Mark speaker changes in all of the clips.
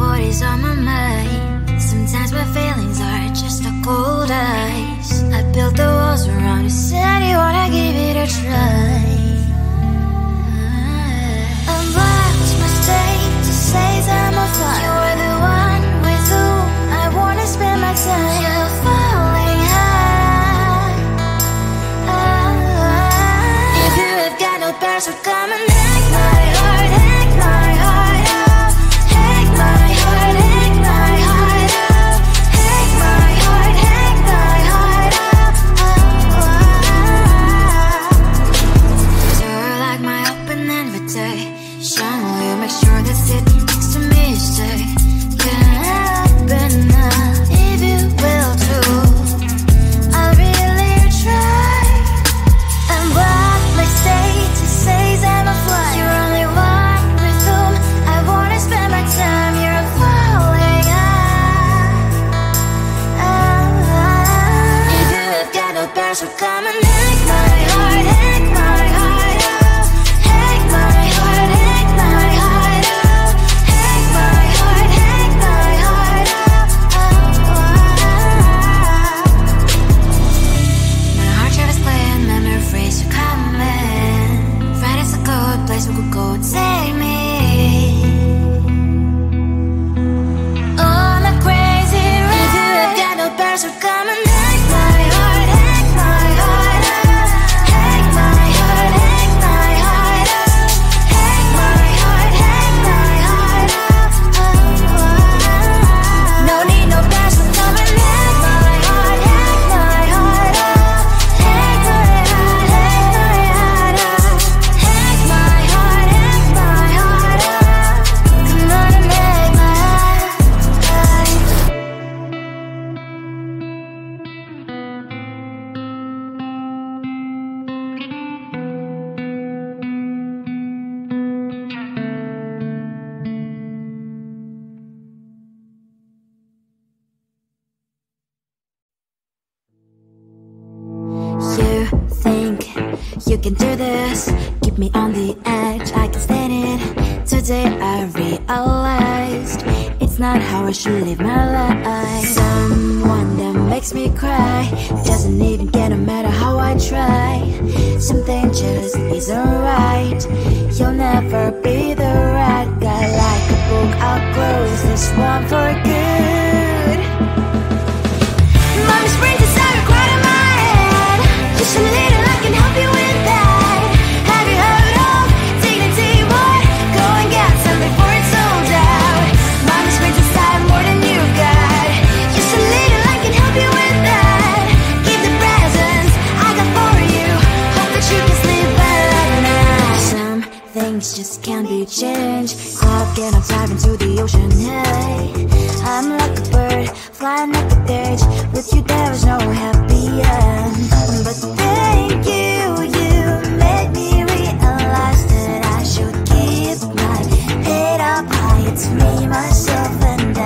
Speaker 1: what is on my mind. Sometimes my feelings are just a cold ice. I built the walls around you, said you wanna give it a try. I watched my state to say I'm a fire. You're the one with whom I wanna spend my time. You're falling high. If you have got no bears, so come and hack my heart, hack my heart out. Hack my heart, hack my heart out. Hack my heart, hack my heart out. So like my open invitation, will you make sure that sitting next to me is safe? Can open up if you will too. I'll really try. And what my state to say I'm a fly. You're only one with whom I wanna spend my time. You're falling high. If you have got no bears, so come and hack my heart, hack my heart out. Hack my heart, hack my heart out. Hack my heart, hack my heart out. My heart tries to play and memory freeze, so come in. Friday's a good place we could go, take me. On a crazy ride. If you have got no bears, so come and hack my heart, hack my heart out. Hack my heart, hack my heart out. Hack my heart, hack my heart out. No need no bears, so come and hack my heart, hack my heart out. Hack my heart, hack my heart out. Hack my heart, hack my heart out. Come on and make my heart. You think you can do this? Keep me on the edge, I can stand it. Today I realized it's not how I should live my life. Someone that makes me cry doesn't even get no matter how I try. Something just isn't right. You'll never be the right guy. Like a book, I'll close this one for good. Mommy springs inside a cry in my head. Just a little, I can help you with that. Have you heard of dignity? What? Go and get some before it's sold out. Mommy springs inside more than you got. Just a little, I can help you with that. Keep the presents I got for you. Hope that you can sleep well at night. Some things just can't be changed. Clock and I'm diving to the ocean. Hey, I'm like a bird flying like a cage. With you there is no happy end. But thank you, you made me realize that I should keep my head up high. It's me, myself and I.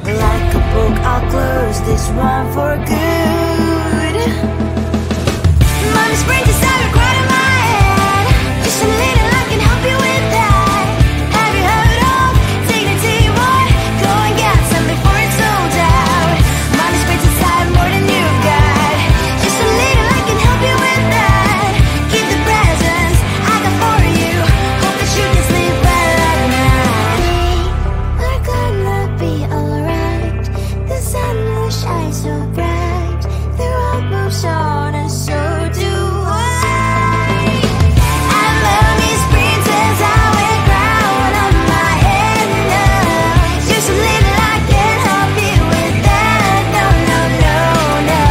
Speaker 1: Like a book, I'll close this one for good. Mommy springs inside a cry in my head. Just a little, I can help you with that. Have you heard of dignity? What? Go and get some before it's sold out. Mommy springs inside more than you got. Just a little, I can help you with that. Keep the presents I got for you. Hope that you can sleep well at night. We're gonna be alright. The sun will shine so bright. The road moves on and so do I. I love these princess, I wear crown on my head now. Just a little, I can help you with that. No, no, no, no.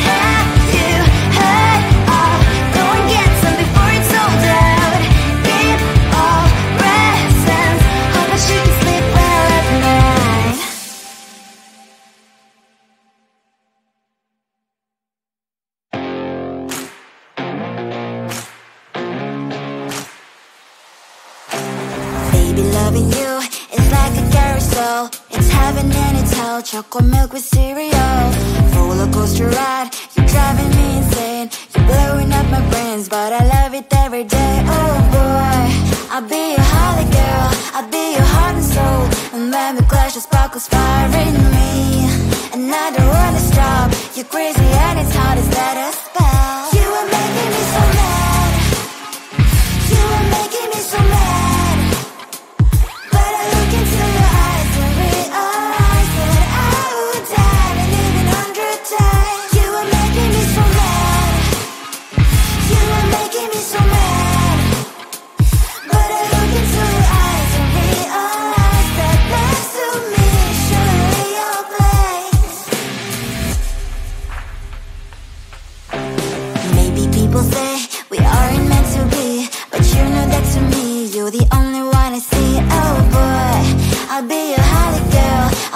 Speaker 1: Have you heard of? Go and get some before it's sold out. Give all presents. Hope that you can sleep well at night. Baby, loving you is like a carousel. It's heaven and it's hell. Chocolate milk with cereal. Roller coaster ride. You're driving me insane. You're blowing up my brains, but I love it every day. Oh boy, I'll be your holly girl. I'll be your heart and soul. And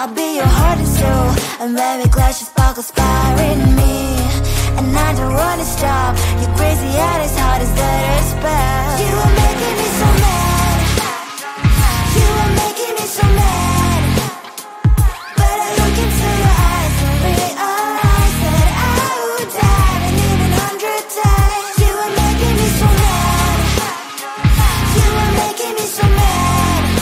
Speaker 1: I'll be your heart and soul, and baby glass your sparkles firing me. And I don't wanna stop. Your crazy heart is hard as the spell. You are making me so mad. You are making me so mad. But I look into your eyes and realize that I would die and even 100 times. You are making me so mad. You are making me so mad.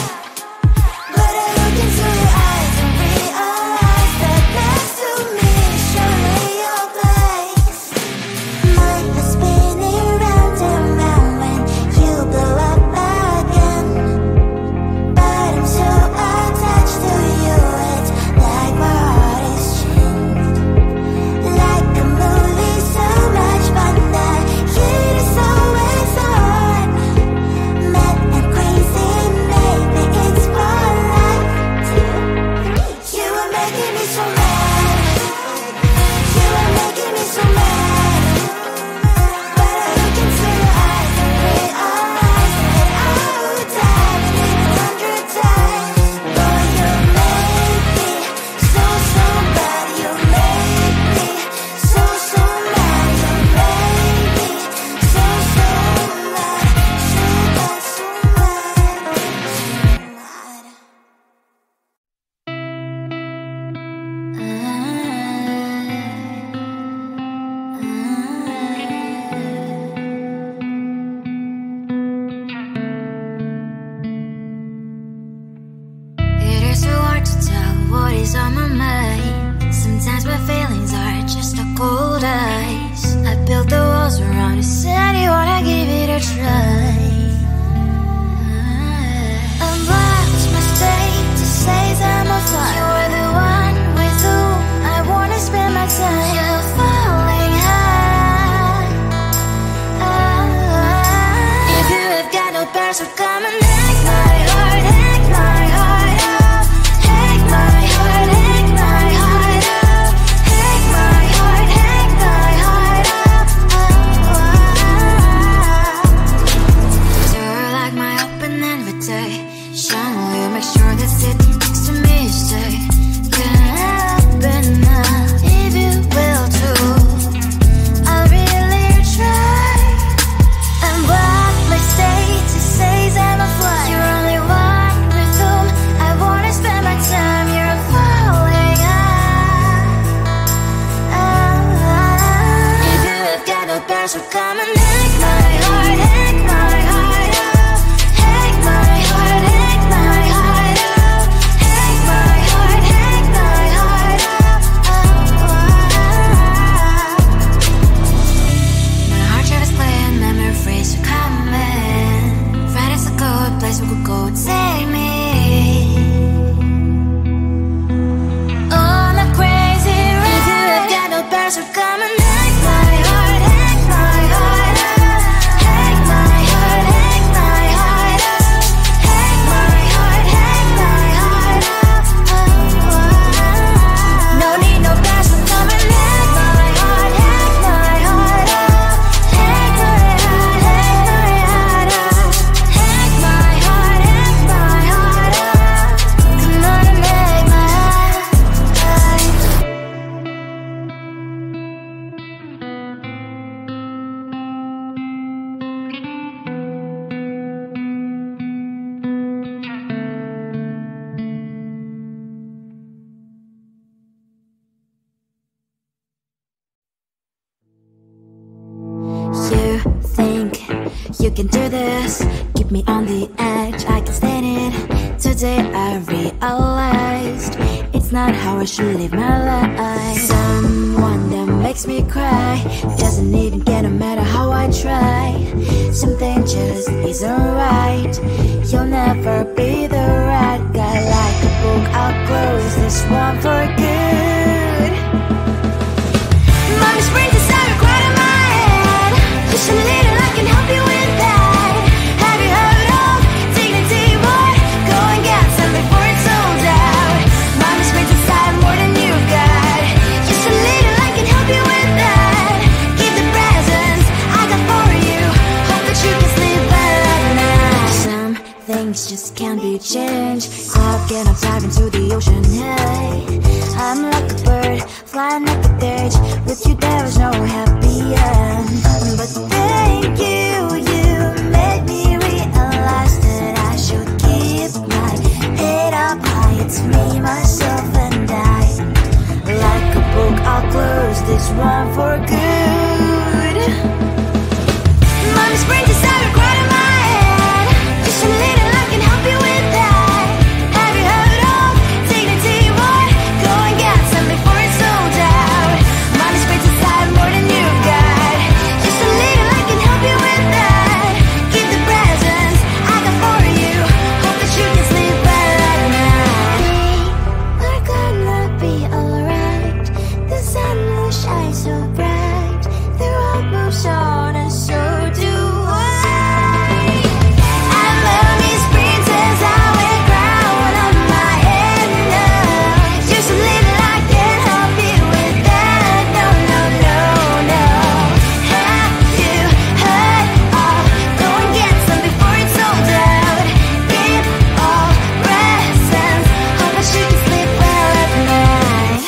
Speaker 1: But I look into your eyes and realize that next to me is surely your place. Mind was spinning round and round when you blow up again. But I'm so attached to you, it's like my heart is chained. Like a movie, so much fun that heat is always on. Mad and crazy, maybe it's for life. 2, 3. You are making me so mad. You are making me so mad. But I look into your eyes and realize that I would die and even 100 times. Boy, you make me so, so bad. You make me so, so mad. You make me so, so mad. So bad, so mad, so mad. It is so hard to tell what is on my mind. Sometimes my feelings are just a cold ice. I built the walls around you, said you wanna give it a try. I'm lost, my state to say I'm a fly. You're the one with whom I wanna spend my time. You're falling high. If you have got no bears, so come and hack my heart, hack my heart out. Hack my heart, hack my heart out. Hack my heart, hack my heart out. You're like my open invitation. Will you make sure that sitting next to me you stay? Can happen now, if you will too. I'll really try. And what my state to say I'm a fly. You're only one with whom I wanna spend my time. You're falling high. If you have got no bears, so come and hack my heart, hack my heart out. Hack my heart, hack my heart out. Hack my heart, hack my heart out. My heart drive is clear, memories are coming. Friday's a good place we could go, take me. On a crazy ride. If you have got no bears, so come and hack my heart, hack my heart out. Hack my heart, hack my heart out. Hack my heart, hack my heart out. No need no bears, so come and hack my heart, hack my heart out. Hack my heart, hack my heart out. Hack my heart, hack my heart out. Come on and make my heart. You think you can do this? Keep me on the edge, I can stand it. Today I realized it's not how I should live my life. Someone that makes me cry doesn't even get no matter how I try. Something just isn't right. You'll never be the right guy. Like a book, I'll close this one for good. Mommy springs inside a cry in my head. Listen a little, I can help you with that. Have you heard of dignity, boy? Go and get some before it's sold out. Mommy springs inside more than you've got. Just a little, I can help you with that. Give the presents I got for you. Hope that you can sleep well at night. Some things just can't be changed. clock and I'm diving to the ocean. Hey, I'm like a bird, flying like a bird. With you there is no happy end. But thank you, you made me realize that I should keep my head up high. It's me, myself and I. Like a book, I'll close this one for good. Mommy springs inside a cry to my head. Just a little, I can help you with that. Have you heard of dignity, boy? Go and get some before it's sold out. Mommy springs inside more than you've got. Just a little, I can help you with that. Keep the presents I got for you. Hope that you can sleep well at night. We're gonna be alright. The sun will shine so bright. The road moves on and so do I. I love these princess, I wear crown on my head now. Just a little, I can help you with that. No, no, no, no. Have you heard of? Go and get some before it's sold out. Give all presents. Hope that you can sleep well at night.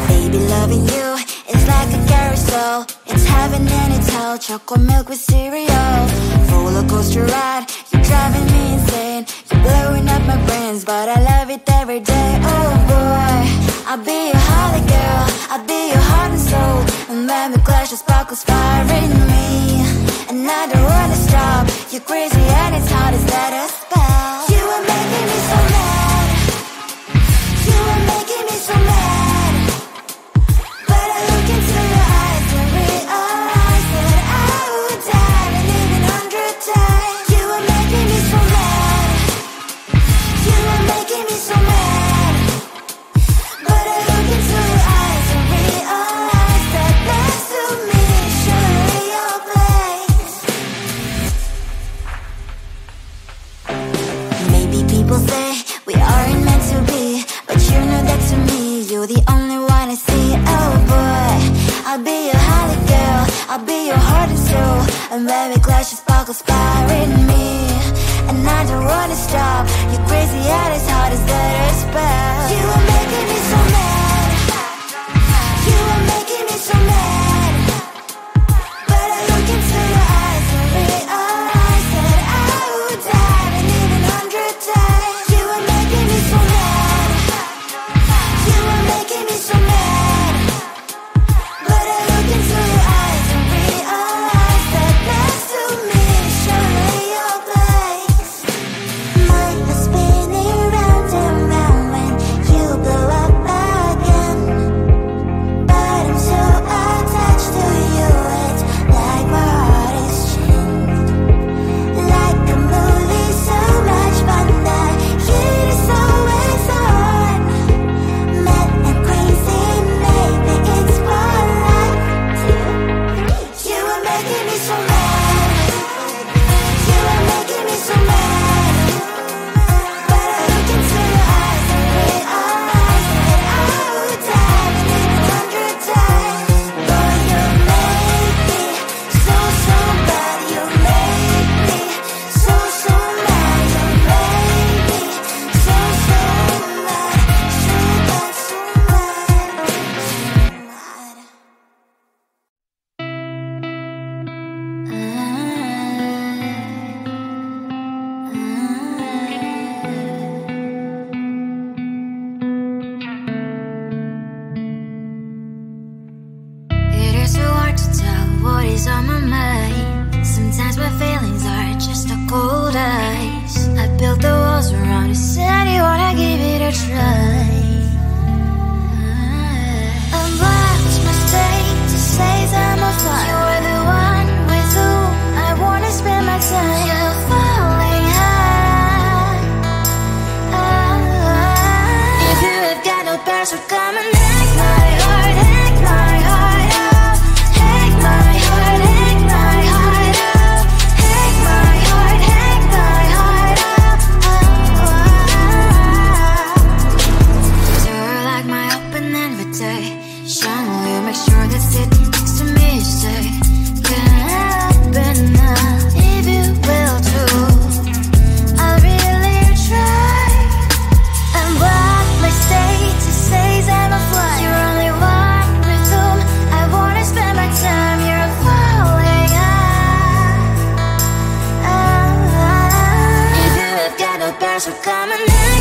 Speaker 1: Baby, loving you is like a carousel. It's heaven and it's hell. Chocolate milk with cereal. Roller coaster ride. You're driving me insane. You're blowing up my brains, but I love it every day. Oh boy, I'll be your holly girl. I'll be your heart and soul. And when we clash, the sparkles fire in me. And I don't wanna stop. You're crazy and it's hard as that a spell. You are making me so mad. You are making me so mad. But I look into your eyes and realize that I would die and even 100 times. You are making me so mad. You are making me so mad. But I look into your eyes and realize that next to me is surely your place. Maybe people say we aren't meant to be, but you know that to me, you're the only one I see. Oh boy, I'll be your holly girl. I'll be your heart and soul. And when we clash, the sparkles fire in me. And I don't wanna stop. You're crazy and as hard as that a spell. You are making me so mad. You are making me so mad. But I look into your eyes and realize that I would die and even 100 times. You are making me so mad. You are making me so mad. But I look into your eyes and realize that next to me is surely your place. Mind is spinning round and round when you blow up again. But I'm so attached to you, it's like my heart is chained. Like a movie, so much fun that heat is always on. Mad and crazy, maybe it's more like you. You are making me so mad. You are making me so mad. But I look into your eyes and realize that I would die and even 100 times. Boy, you make me so, so bad. You make me so, so mad. You make me so, so mad. So bad, so mad, so mad. It is so hard to tell what is on my mind. Sometimes my feelings are just a cold ice. I built the walls around it, said you wanna give it a try. I'm lost, mistake to say I'm a fly. You're the one with whom I wanna spend my time. You're falling high. If you have got no parents, so come and hack my heart, hack my heart up. Hack my heart, hack my heart up. Hack my heart, hack my heart up. Shine, will you make sure that sitting next to me say, can happen now, if you will too. I really try, and what my status says I'm a fly. You're only one with whom I wanna spend my time. You're falling out. If you have got no bears, we're coming in.